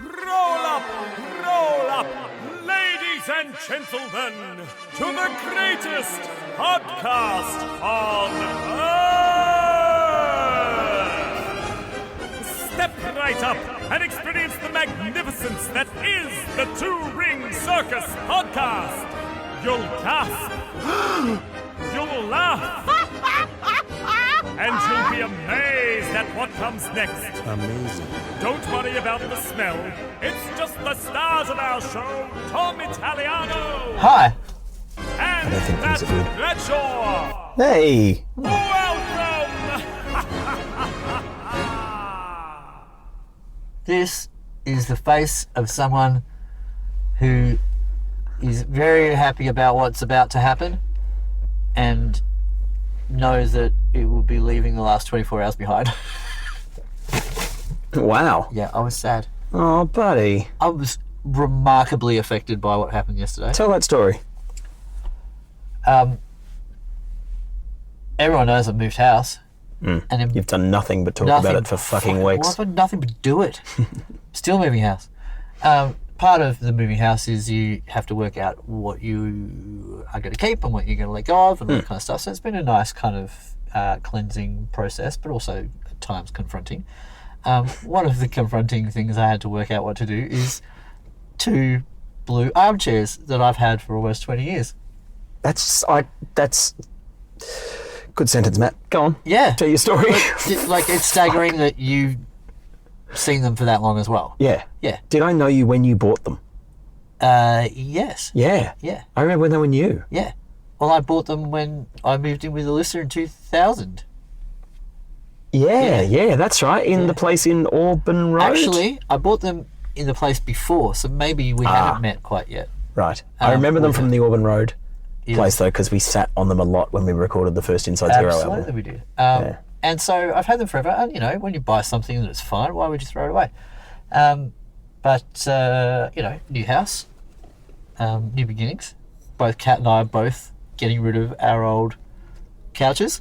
Roll up, ladies and gentlemen, to the greatest podcast on earth. Step right up and experience the magnificence that is the Two Ring Circus podcast. You'll gasp, you'll laugh, and you'll be amazed at what comes next. Amazing. Don't worry about the smell. It's just the stars of our show, Tom Italiano. Hi. And I don't think things Matt are good. Bradshaw. Hey! Welcome. This is the face of someone who is very happy about what's about to happen and knows that it will be leaving the last 24 hours behind. Wow. Yeah, I was sad. Oh, buddy. I was remarkably affected by what happened yesterday. Tell that story. Everyone knows I've moved house. Mm. And then You've done nothing but talk about it for fucking weeks. Well, I've done nothing but do it. Still moving house. Part of the moving house is you have to work out what you are going to keep and what you're going to let go of and all that kind of stuff. So it's been a nice kind of cleansing process, but also at times confronting. One of the confronting things I had to work out what to do is 2 blue armchairs that I've had for almost 20 years. That's good sentence, Matt. Go on. Yeah. Tell your story. Like, it's staggering that you've seen them for that long as well. Yeah. Yeah. Did I know you when you bought them? Yes. Yeah. Yeah. I remember when they were new. Yeah. Well, I bought them when I moved in with Alyssa in 2000. Yeah, that's right. In the place in Auburn Road. Actually, I bought them in the place before, so maybe we haven't met quite yet. Right. I remember them from the Auburn Road Yeah. place, though, because we sat on them a lot when we recorded the first Inside Zero album. Absolutely, we did. And so I've had them forever, and, you know, when you buy something that's fine, why would you throw it away? But new house, new beginnings. Both Kat and I are both getting rid of our old couches.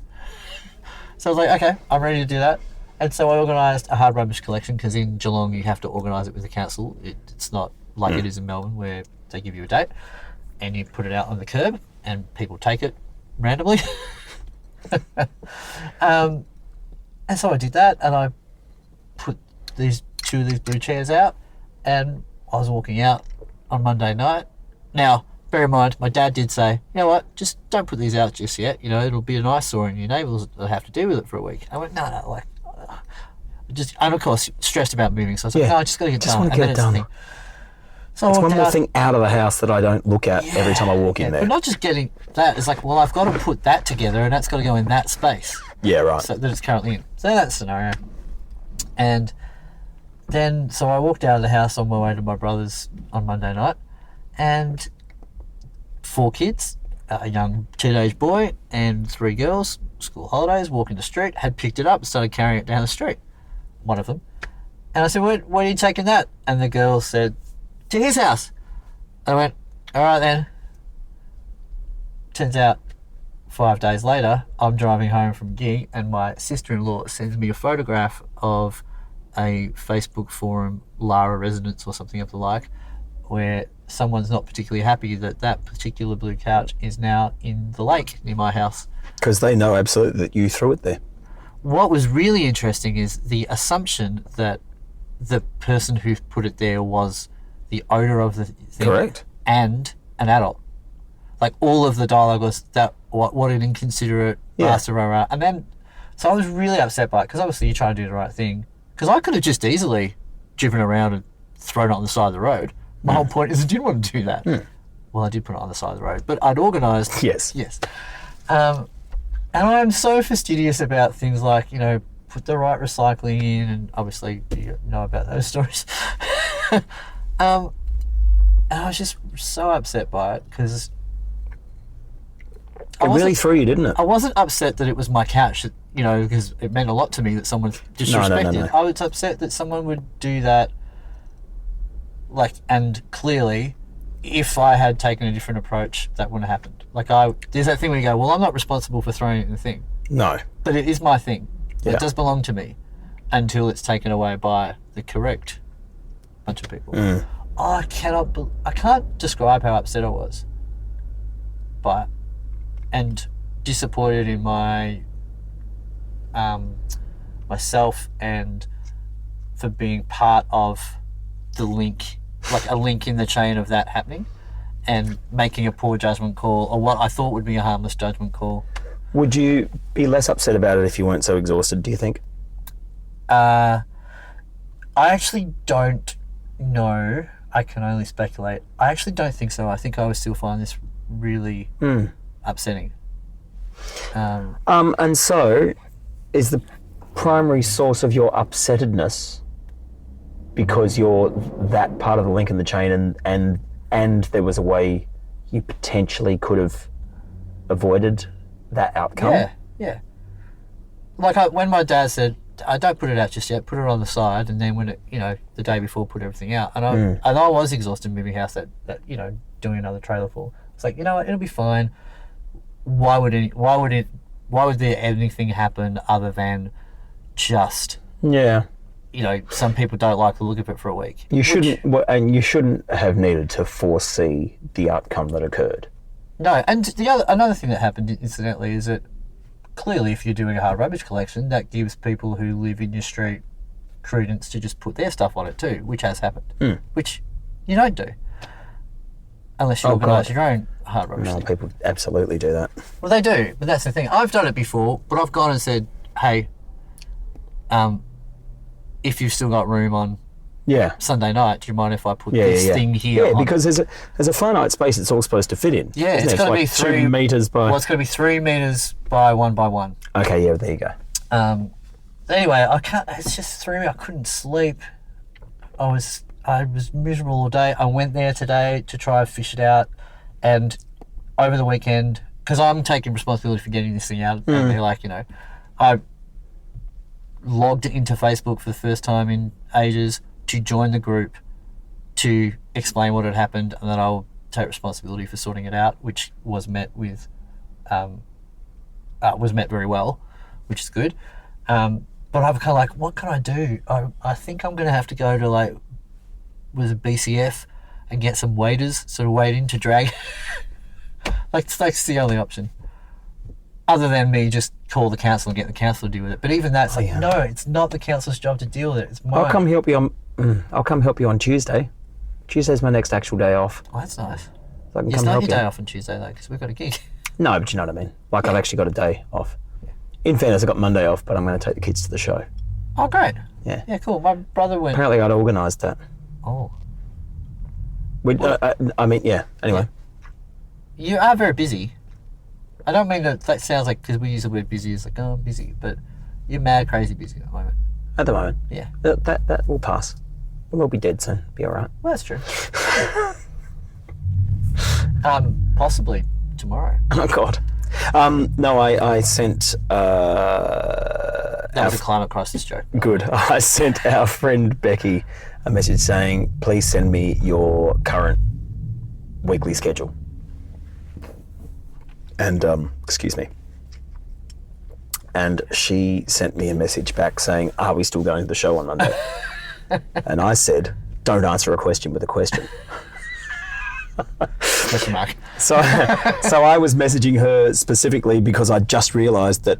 So I was like, okay, I'm ready to do that. And so I organised a hard rubbish collection, because in Geelong you have to organise it with the council. It's not like it is in Melbourne, where they give you a date and you put it out on the curb and people take it randomly. And so I did that, and I put these 2 of these blue chairs out, and I was walking out on Monday night. Now, bear in mind, my dad did say, you know what, just don't put these out just yet. You know, it'll be an eyesore, and your neighbours will have to deal with it for a week. I went, no, I'm of course stressed about moving, so I was like, no, I just got to get done. Want to get it done. So it's one more thing out of the house that I don't look at every time I walk in there. But not just getting that, it's like, well, I've got to put that together, and that's got to go in that space. Yeah, right. So that it's currently in. So that's the scenario. And then, so I walked out of the house on my way to my brother's on Monday night, and 4 kids, a young teenage boy and 3 girls, school holidays, walking the street, had picked it up and started carrying it down the street, one of them. And I said, where are you taking that? And the girl said, to his house. I went, all right then. Turns out 5 days later, I'm driving home from gig, and my sister-in-law sends me a photograph of a Facebook forum, Lara residence or something of the like, where someone's not particularly happy that that particular blue couch is now in the lake near my house. Because they know absolutely that you threw it there. What was really interesting is the assumption that the person who put it there was the owner of the thing. Correct. And an adult. Like, all of the dialogue was that, what an inconsiderate bastard, rah. And then, so I was really upset by it, because obviously you're trying to do the right thing. Because I could have just easily driven around and thrown it on the side of the road. My whole point is I didn't want to do that. Well, I did put it on the side of the road, but I'd organised. Yes. And I'm so fastidious about things like, you know, put the right recycling in, and obviously you know about those stories. And I was just so upset by it, because It really threw you, didn't it? I wasn't upset that it was my couch, you know, because it meant a lot to me that someone disrespected. No. I was upset that someone would do that, like, and clearly, if I had taken a different approach, that wouldn't have happened. Like, there's that thing where you go, well, I'm not responsible for throwing it in the thing. No. But it is my thing. Yeah. It does belong to me until it's taken away by the correct bunch of people. I can't describe how upset I was, and disappointed in myself and for being part of the link, like a link in the chain of that happening, and making a poor judgment call, or what I thought would be a harmless judgment call. Would you be less upset about it if you weren't so exhausted, do you think? I actually don't know. I can only speculate. I actually don't think so. I think I would still find this really upsetting. And so, is the primary source of your upsettedness because you're that part of the link in the chain, and there was a way you potentially could have avoided that outcome? Yeah. Like when my dad said, don't put it out just yet, put it on the side, and then when it, the day before, put everything out. And I was exhausted moving house that doing another trailer full. It's like, what, it'll be fine. Why would there anything happen other than just some people don't like the look of it for a week. You shouldn't have needed to foresee the outcome that occurred. No, and another thing that happened incidentally is that clearly if you're doing a hard rubbish collection, that gives people who live in your street credence to just put their stuff on it too, which has happened, which you don't do unless you organise your own hard rubbish. No, people absolutely do that. Well, they do, but that's the thing. I've done it before, but I've gone and said, hey, if you've still got room on Sunday night, do you mind if I put this thing here? Yeah, because there's a finite space it's all supposed to fit in. Yeah, it's got to be 2 meters by... Well, it's got to be 3 meters by 1 by 1. Okay, yeah, there you go. Anyway, I can't... It's just threw me. I couldn't sleep. I was miserable all day. I went there today to try and fish it out, and over the weekend, because I'm taking responsibility for getting this thing out, and they're like, I logged into Facebook for the first time in ages to join the group to explain what had happened, and then I'll take responsibility for sorting it out, which was met with very well, which is good. But I'm kind of like, what can I do? I think I'm going to have to go to with a BCF and get some waders, sort of wade in to drag. That's the only option. Other than me just call the council and get the council to deal with it. But even that's no, it's not the council's job to deal with it. It's mine. I'll come help you on Tuesday. Tuesday's my next actual day off. Oh, that's nice. So I can It's come not help your you. day off on Tuesday though, because we've got a gig. No, but you know what I mean. I've actually got a day off. Yeah. In fairness, I got Monday off, but I'm going to take the kids to the show. Oh, great. Yeah. Yeah, cool. My brother went. Apparently, I'd organised that. Oh. Anyway. Yeah. You are very busy. I don't mean that sounds like, because we use the word busy as like, oh, I'm busy, but you're mad crazy busy at the moment. At the moment. Yeah. That will pass. We'll all be dead soon. Be all right. Well, that's true. Possibly tomorrow. Oh, God. No, I sent... that was a climate crisis joke. Good. I sent our friend Becky a message saying, please send me your current weekly schedule. And, excuse me. And she sent me a message back saying, are we still going to the show on Monday? And I said, don't answer a question with a question. Question mark. So I was messaging her specifically because I just realised that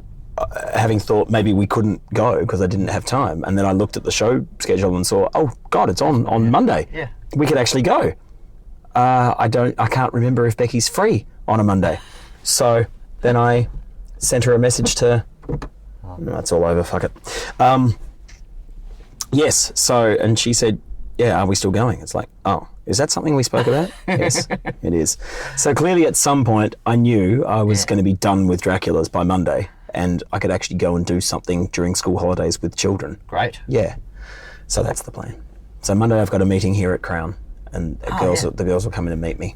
having thought maybe we couldn't go because I didn't have time. And then I looked at the show schedule and saw, oh God, it's on Monday. Yeah. We could actually go. I can't remember if Becky's free on a Monday. So then I sent her a message to, that's all over, fuck it. Yes, so, and she said, yeah, are we still going? It's like, oh, is that something we spoke about? Yes, it is. So clearly at some point I knew I was going to be done with Dracula's by Monday and I could actually go and do something during school holidays with children. Great. Yeah, so that's the plan. So Monday I've got a meeting here at Crown and the girls will come in and meet me.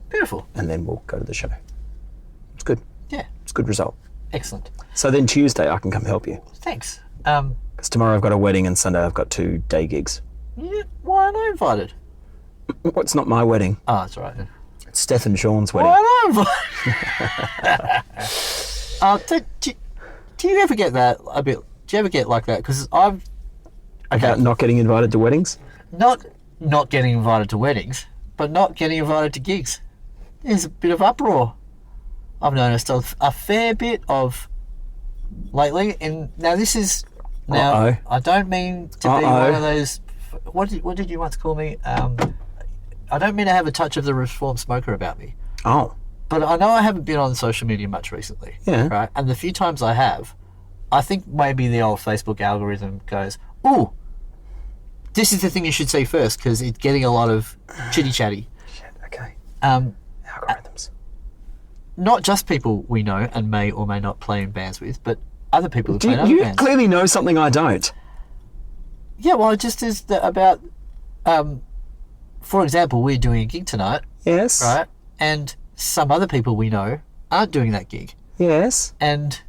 Beautiful. And then we'll go to the show. It's good. Yeah. It's a good result. Excellent. So then Tuesday I can come help you. Thanks. Because tomorrow I've got a wedding and Sunday I've got 2 day gigs. Yeah, why aren't I invited? Well, it's not my wedding. Oh, that's all right then. It's Steph and Sean's wedding. Why aren't I invited? Do you ever get that a bit? Do you ever get like that? Because I've... About not getting invited to weddings? Not not getting invited to weddings, but not getting invited to gigs. There's a bit of uproar. I've noticed a fair bit of lately, and now this is Uh-oh. I don't mean to be one of those. What did you once call me? I don't mean to have a touch of the reformed smoker about me. Oh. But I know I haven't been on social media much recently. Yeah. Right? And the few times I have, I think maybe the old Facebook algorithm goes, ooh, this is the thing you should see first because it's getting a lot of chitty-chatty. Shit, okay. Algorithms. Not just people we know and may or may not play in bands with, but other people who play in other You bands. clearly know something I don't. Yeah, well, it just is about, for example, we're doing a gig tonight, Yes. right? And some other people we know aren't doing that gig. Yes. And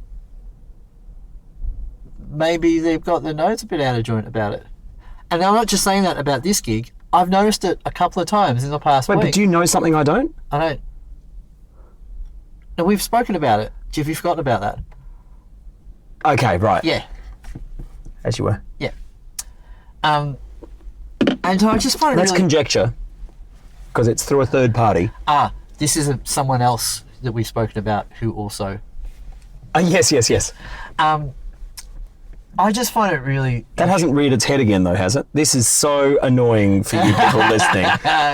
maybe they've got their nose a bit out of joint about it. And I'm not just saying that about this gig. I've noticed it a couple of times in the past Wait, week. but do you know something I don't? I don't. No, we've spoken about it. Have you forgotten about that? Okay, right. Yeah. As you were. Yeah. And so I just find it That's really... conjecture, because it's through a third party. This isn't someone else that we've spoken about who also... Yes. I just find it really... That hasn't reared its head again, though, has it? This is so annoying for you people listening.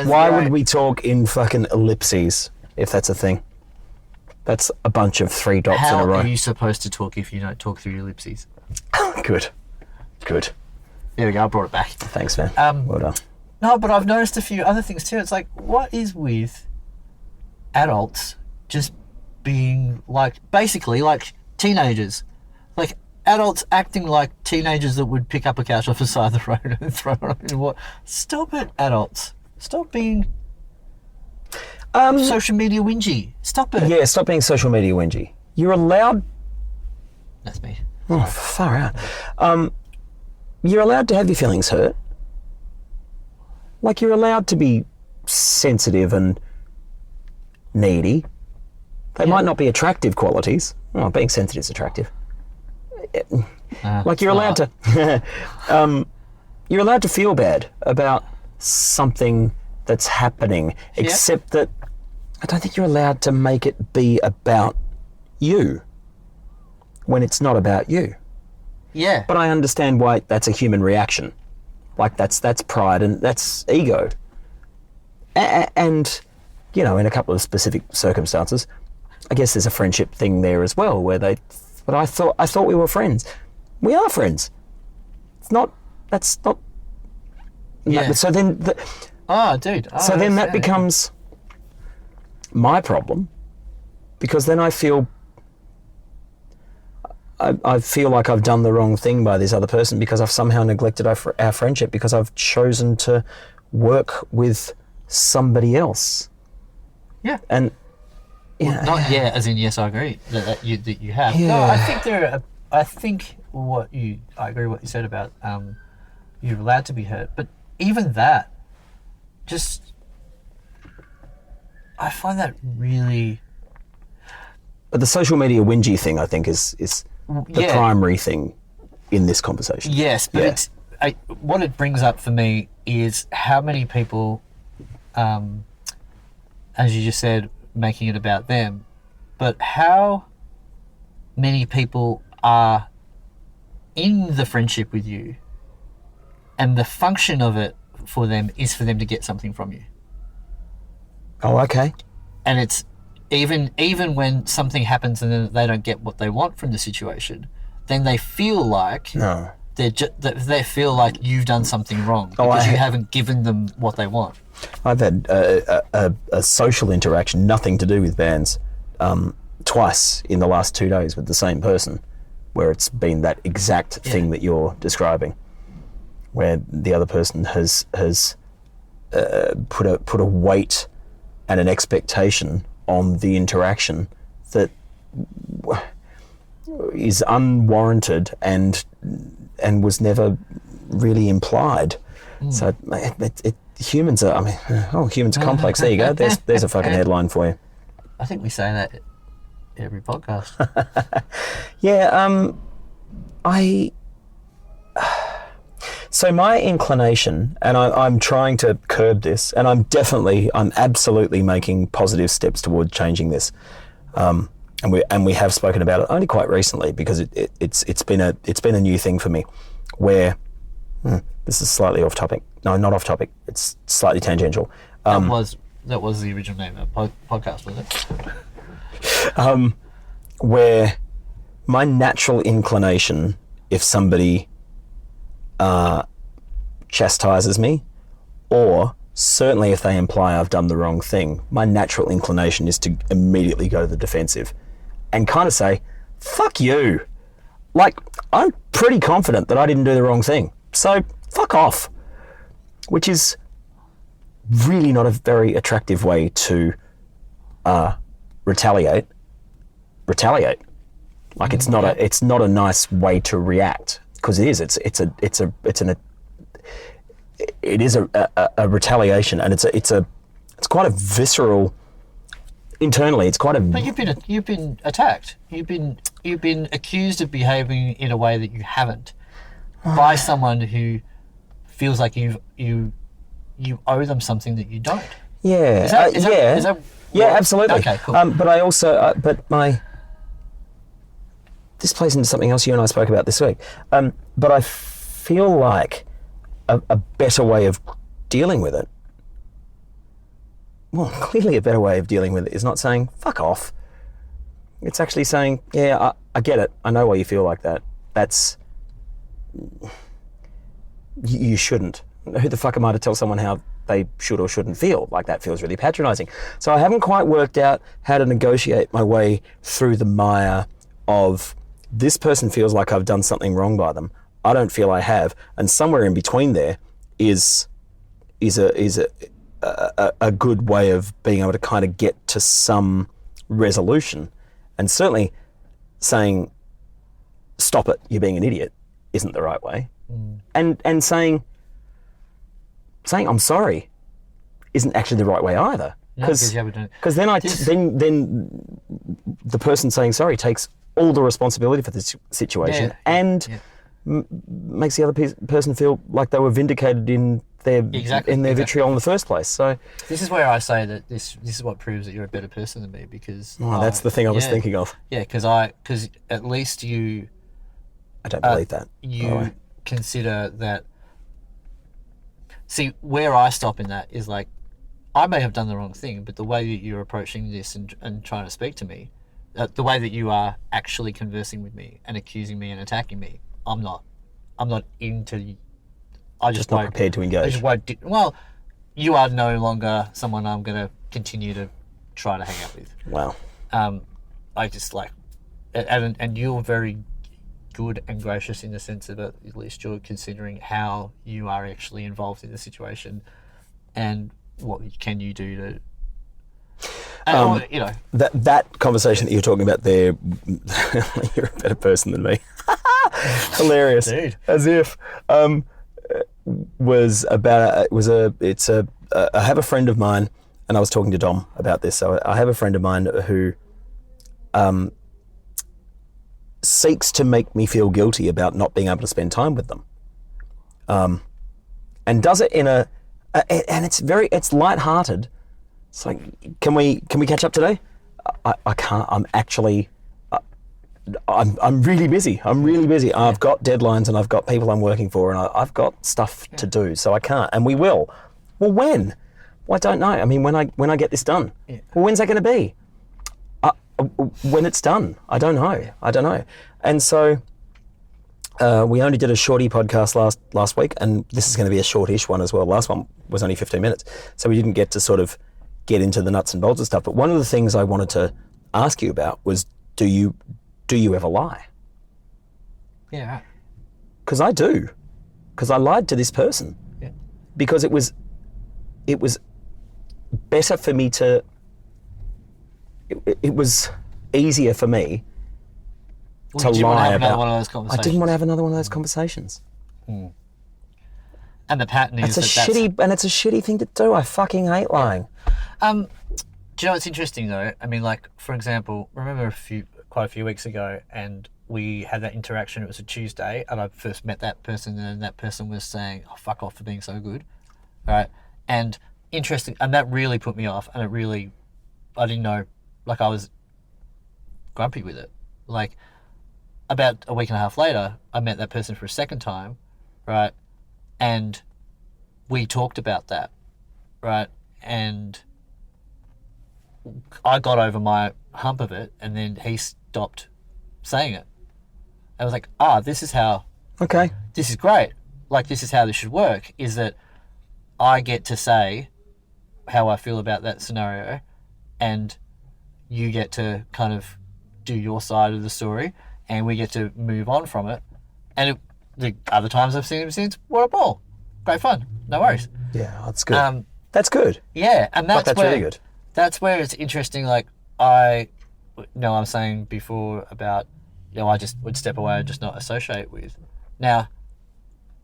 Why would we talk in fucking ellipses, if that's a thing? That's a bunch of 3 dots in a How row. are you supposed to talk if you don't talk through ellipses? Good. There we go, I brought it back. Thanks, man. Well done. No, but I've noticed a few other things too. It's like, what is with adults just being like, basically like teenagers? Like adults acting like teenagers that would pick up a couch off the side of the road and throw it on and what? Stop it, adults. Stop being social media whingy. Stop it. Yeah, stop being social media whingy. You're allowed... That's me. Oh, far out. You're allowed to have your feelings hurt. Like, you're allowed to be sensitive and needy. They might not be attractive qualities. Oh, being sensitive is attractive. Like, you're allowed to... you're allowed to feel bad about something that's happening, except that I don't think you're allowed to make it be about you when it's not about you. Yeah. But I understand why that's a human reaction. Like, that's pride and that's ego. And, you know, in a couple of specific circumstances, I guess there's a friendship thing there as well, where but I thought we were friends. We are friends. That's not... Yeah. So then... Dude. So then that becomes my problem, because then I feel like I've done the wrong thing by this other person because I've somehow neglected our friendship because I've chosen to work with somebody else. Yeah. And Not yeah, as in yes, I agree that you have. Yeah. No, I think I agree what you said about you're allowed to be hurt, but even that, just I find that really. But the social media whingy thing, I think, is the primary thing in this conversation. Yes, but what it brings up for me is how many people, as you just said, making it about them, but how many people are in the friendship with you and the function of it for them is for them to get something from you. Oh, okay. And it's even when something happens and then they don't get what they want from the situation, then they feel like they feel like you've done something wrong because you haven't given them what they want. I've had a social interaction, nothing to do with bands, twice in the last 2 days with the same person, where it's been that exact thing that you're describing, where the other person has put a weight and an expectation on the interaction that is unwarranted and was never really implied. So humans are humans are complex. There you go. There's a fucking headline for you. I think we say that every podcast. So my inclination, and I'm trying to curb this, and I'm absolutely making positive steps toward changing this. And we have spoken about it only quite recently because it's been a new thing for me, where this is slightly off topic. No, not off topic. It's slightly tangential. That was the original name of the podcast, wasn't it? Where my natural inclination, if somebody chastises me, or certainly if they imply I've done the wrong thing, my natural inclination is to immediately go to the defensive and kind of say, fuck you. Like, I'm pretty confident that I didn't do the wrong thing, so fuck off. Which is really not a very attractive way to retaliate. Like, it's not a nice way to react, because it is. It is a retaliation, and it's quite a visceral. Internally, it's quite a. But you've been attacked. You've been accused of behaving in a way that you haven't, by someone who feels like you owe them something that you don't. Yeah. Yeah, absolutely. Okay, cool. But I also, this plays into something else you and I spoke about this week. But I feel like a better way of dealing with it, well, clearly a better way of dealing with it is not saying, fuck off. It's actually saying, yeah, I get it. I know why you feel like that. That's... You shouldn't. Who the fuck am I to tell someone how they should or shouldn't feel? Like, that feels really patronising. So I haven't quite worked out how to negotiate my way through the mire of, this person feels like I've done something wrong by them. I don't feel I have. And somewhere in between there is a good way of being able to kind of get to some resolution. And certainly saying, stop it, you're being an idiot, isn't the right way. And saying I'm sorry isn't actually the right way either. Because then the person saying sorry takes all the responsibility for the situation makes the other person feel like they were vindicated in their vitriol in the first place. So this is where I say that this is what proves that you're a better person than me, because that's the thing I was thinking of. Yeah, because at least you. I don't believe that. You consider that. See, where I stop in that is, like, I may have done the wrong thing, but the way that you're approaching this and trying to speak to me, the way that you are actually conversing with me and accusing me and attacking me, I'm not into. I just not prepared to engage. I just won't. Well, you are no longer someone I'm going to continue to try to hang out with. Wow. I just like, and you're very good and gracious in the sense of, at least you're considering how you are actually involved in the situation, and what can you do to. And, that conversation that you're talking about there, you're a better person than me. Hilarious, dude. As if was about I have a friend of mine, and I was talking to Dom about this. So I have a friend of mine who seeks to make me feel guilty about not being able to spend time with them, and does it in and it's lighthearted. It's like, can we catch up today? I can't. I'm actually. I'm really busy. I've got deadlines, and I've got people I'm working for, and I've got stuff to do, so I can't. And we will. Well, when? Well, I don't know. I mean, when I get this done. Yeah. Well, when's that going to be? When it's done. I don't know. Yeah. I don't know. And so we only did a shorty podcast last week, and this is going to be a shortish one as well. Last one was only 15 minutes, so we didn't get to sort of get into the nuts and bolts of stuff. But one of the things I wanted to ask you about was, do you ever lie? Yeah. Because I do. Because I lied to this person. Yeah. Because it was better for me to. It was easier for me to lie about. I didn't want to have another one of those conversations. Hmm. And the pattern is it's a shitty thing to do. I fucking hate lying. Do you know what's interesting though? I mean, like, for example, remember quite a few weeks ago, and we had that interaction. It was a Tuesday, and I first met that person, and that person was saying, "Oh, fuck off for being so good," right? And interesting, and that really put me off, and I didn't know, like I was grumpy with it. Like about a week and a half later, I met that person for a second time, right? And we talked about that, right? And I got over my hump of it, and then he stopped saying it. I was like, this is how, Okay. this is great. Like, this is how this should work, is that I get to say how I feel about that scenario, and you get to kind of do your side of the story, and we get to move on from it. And the other times I've seen him since, what a ball. Great fun. No worries. Yeah, that's good. That's good. Yeah, and that's That's where, really good. That's where it's interesting. Like, I'm saying before about, I just would step away and just not associate with. Now,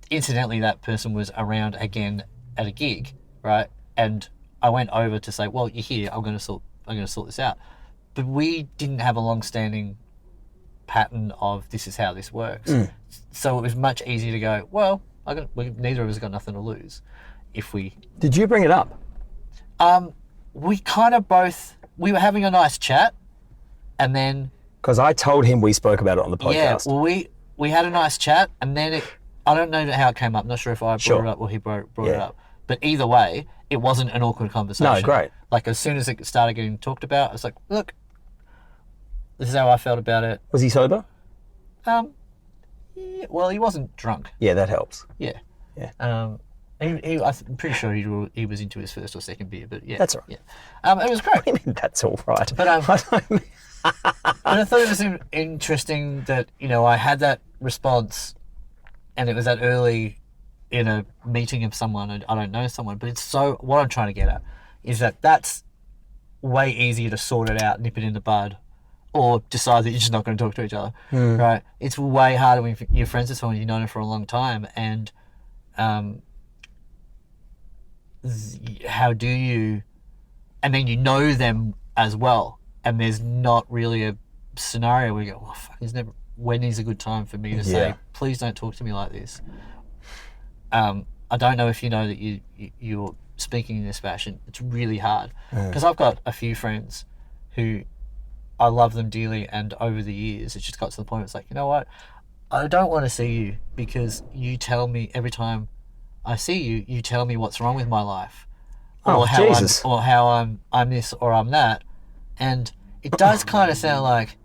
incidentally, that person was around again at a gig, right? And I went over to say, well, you're here. I'm going to sort this out. But we didn't have a long-standing pattern of this is how this works. So it was much easier to go, well, neither of us got nothing to lose. If we... Did you bring it up? We kind of both... We were having a nice chat, and then... Because I told him we spoke about it on the podcast. Yeah, well, we had a nice chat, and then I don't know how it came up. I'm not sure if I brought it up or he brought it up. But either way, it wasn't an awkward conversation. No, great. Like, as soon as it started getting talked about, I was like, look, this is how I felt about it. Was he sober? Yeah, well, he wasn't drunk. Yeah, that helps. Yeah. Yeah. I'm pretty sure he was into his first or second beer, but yeah. That's all right. Yeah. It was great. I mean, that's all right. But I thought it was interesting that, I had that response, and it was that early in a meeting of someone, and I don't know someone, but what I'm trying to get at is that's way easier to sort it out, nip it in the bud, or decide that you're just not going to talk to each other, right? It's way harder when you're friends with someone you've known for a long time, and how do you, and then you know them as well, and there's not really a scenario where you go, when is a good time for me to say, please don't talk to me like this. I don't know if you know that you're speaking in this fashion. It's really hard, because I've got a few friends who I love them dearly, and over the years it's just got to the point where it's like, you know what, I don't want to see you because you tell me every time I see you, you tell me what's wrong with my life, or how I'm this or I'm that, and it does kind of sound like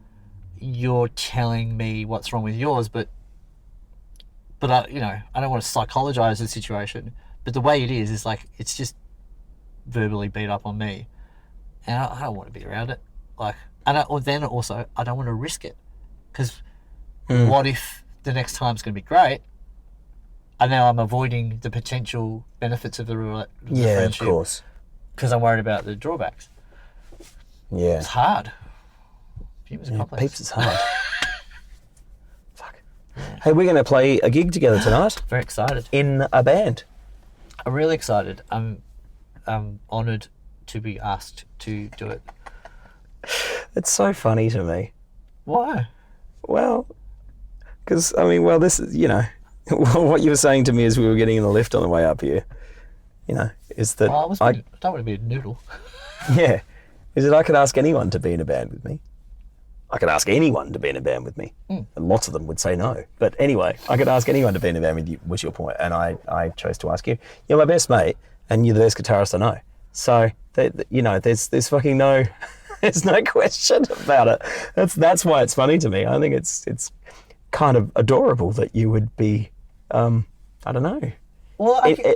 you're telling me what's wrong with yours, but I don't want to psychologize the situation, but the way it is like it's just verbally beat up on me, and I don't want to be around it. Like, then also I don't want to risk it, because what if the next time's going to be great, and now I'm avoiding the potential benefits of the friendship. Of course, because I'm worried about the drawbacks. Yeah, it's hard. Peeps are complex. Peeps is hard. Fuck. Hey, we're going to play a gig together tonight. Very excited. In a band. I'm really excited. I'm honoured to be asked to do it. It's so funny to me. Why? Well, because, this is, what you were saying to me as we were getting in the lift on the way up here, is that I don't want to be a noodle. Yeah. Is that I could ask anyone to be in a band with me. I could ask anyone to be in a band with me. And lots of them would say no. But anyway, I could ask anyone to be in a band with you, was your point. And I chose to ask you. You're my best mate, and you're the best guitarist I know. So, there's fucking no... There's no question about it. That's why it's funny to me. I think it's kind of adorable that you would be, I don't know,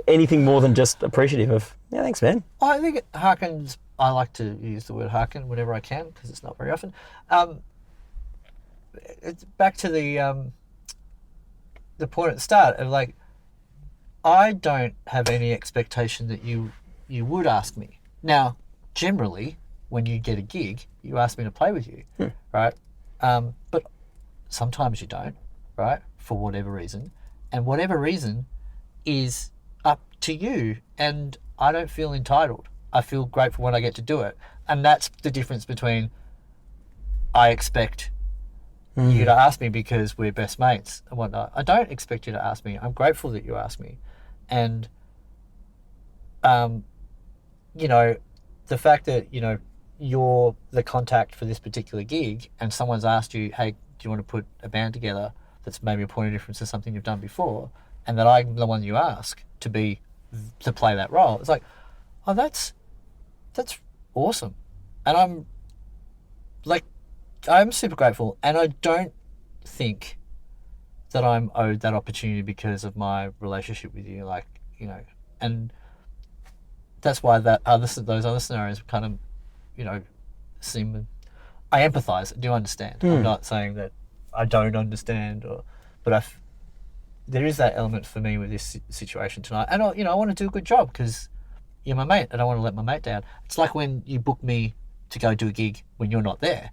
anything more than just appreciative of, thanks, man. I think it harkens, I like to use the word harken whenever I can, because it's not very often. It's back to the point at the start of, like, I don't have any expectation that you would ask me. Now, generally, when you get a gig, you ask me to play with you, right? But sometimes you don't, right? For whatever reason. And whatever reason is up to you. And I don't feel entitled. I feel grateful when I get to do it. And that's the difference between I expect You're going to ask me because we're best mates and whatnot. I don't expect you to ask me. I'm grateful that you asked me. And, you know, the fact that, you know, you're the contact for this particular gig and someone's asked you, hey, do you want to put a band together that's maybe a point of difference to something you've done before, and that I'm the one you ask to play that role. It's like, oh, that's awesome. And I'm super grateful, and I don't think that I'm owed that opportunity because of my relationship with you, like, you know, and that's why those other scenarios kind of, you know, I empathise, I do understand. I'm not saying that I don't understand, but there is that element for me with this situation tonight, and I want to do a good job because you're my mate, and I don't want to let my mate down. It's like when you book me to go do a gig when you're not there.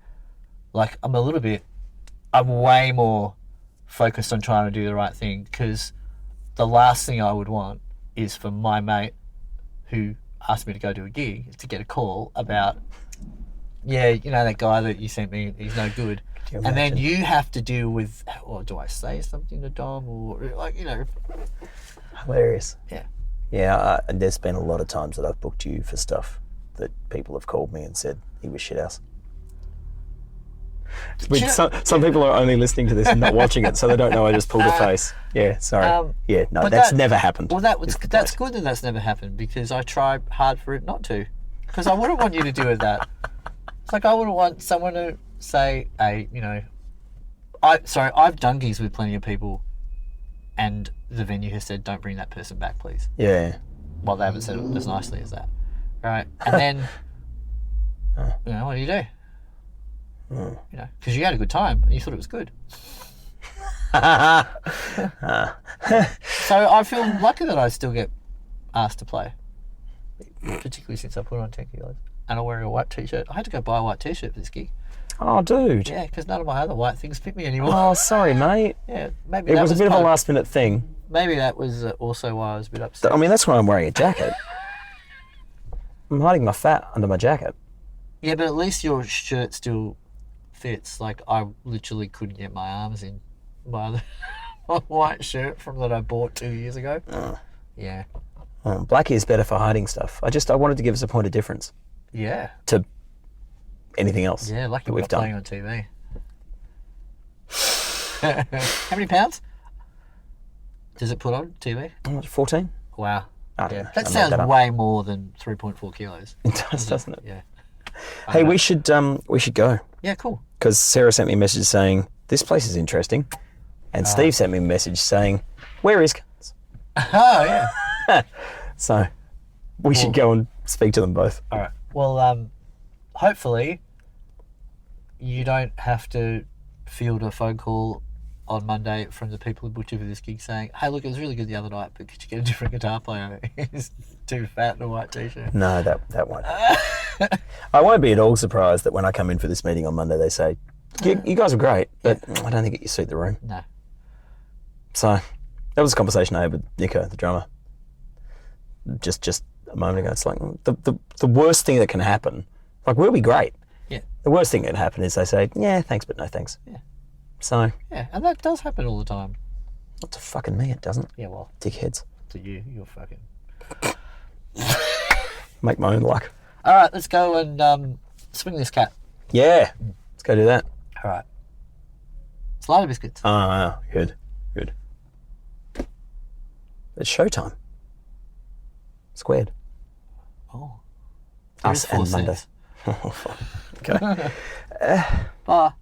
Like, I'm way more focused on trying to do the right thing, because the last thing I would want is for my mate who asked me to go do a gig to get a call about, yeah, you know, that guy that you sent me, he's no good. And then you have to deal with, or do I say something to Dom, or like, you know. Hilarious. Yeah. Yeah, there's been a lot of times that I've booked you for stuff that people have called me and said he was shithouse. Some people are only listening to this and not watching it, so they don't know I just pulled a face. Yeah, sorry. That's never happened. Well, that's good that that's never happened, because I try hard for it not to. Because I wouldn't want you to do that. It's like I wouldn't want someone to say, hey, you know, I've done gigs with plenty of people and the venue has said, don't bring that person back, please. Yeah. Well, they haven't said it as nicely as that. Right? And then, you know, what do you do? You know, because you had a good time and you thought it was good. So I feel lucky that I still get asked to play, particularly since I put on 10 kilos and I'm wearing a white t-shirt. I had to go buy a white t-shirt for this gig. Oh, dude. Yeah, because none of my other white things fit me anymore. Oh, sorry, mate. Yeah, maybe it was a bit of a last-minute thing. Maybe that was also why I was a bit upset. I mean, that's why I'm wearing a jacket. I'm hiding my fat under my jacket. Yeah, but at least your shirt still fits. Like, I literally couldn't get my arms in my white shirt that I bought 2 years ago. Yeah. Blackie is better for hiding stuff. I wanted to give us a point of difference. Yeah. To anything else. Yeah, lucky that we're we've done. playing on TV. How many pounds does it put on TV? 14? Wow. I don't Yeah. know. That I made sounds that up. way more than 3.4 kilos. It does, doesn't it? Yeah. Hey, we should go. Yeah, cool. Because Sarah sent me a message saying, this place is interesting. And Steve sent me a message saying, where is Cunts? Oh, yeah. So we should go and speak to them both. All right. Well, hopefully you don't have to field a phone call on Monday from the people who booked you for this gig saying, hey, look, it was really good the other night, but could you get a different guitar player? He's too fat in a white t-shirt. No, that won't. I won't be at all surprised that when I come in for this meeting on Monday, they say, you guys are great, but I don't think you suit the room. No. So that was a conversation I had with Nico, the drummer, just a moment ago. It's like the worst thing that can happen, like, we'll be great. Yeah. The worst thing that can happen is they say, yeah, thanks, but no thanks. Yeah. So. Yeah, and that does happen all the time. Not to fucking me, it doesn't. Yeah, well. Dickheads. To you, you're fucking... Make my own luck. All right, let's go and swing this cat. Yeah, let's go do that. All right. Slider biscuits. Ah, good. It's showtime. Squared. Oh. Us and Monday. Says. Okay. Bye.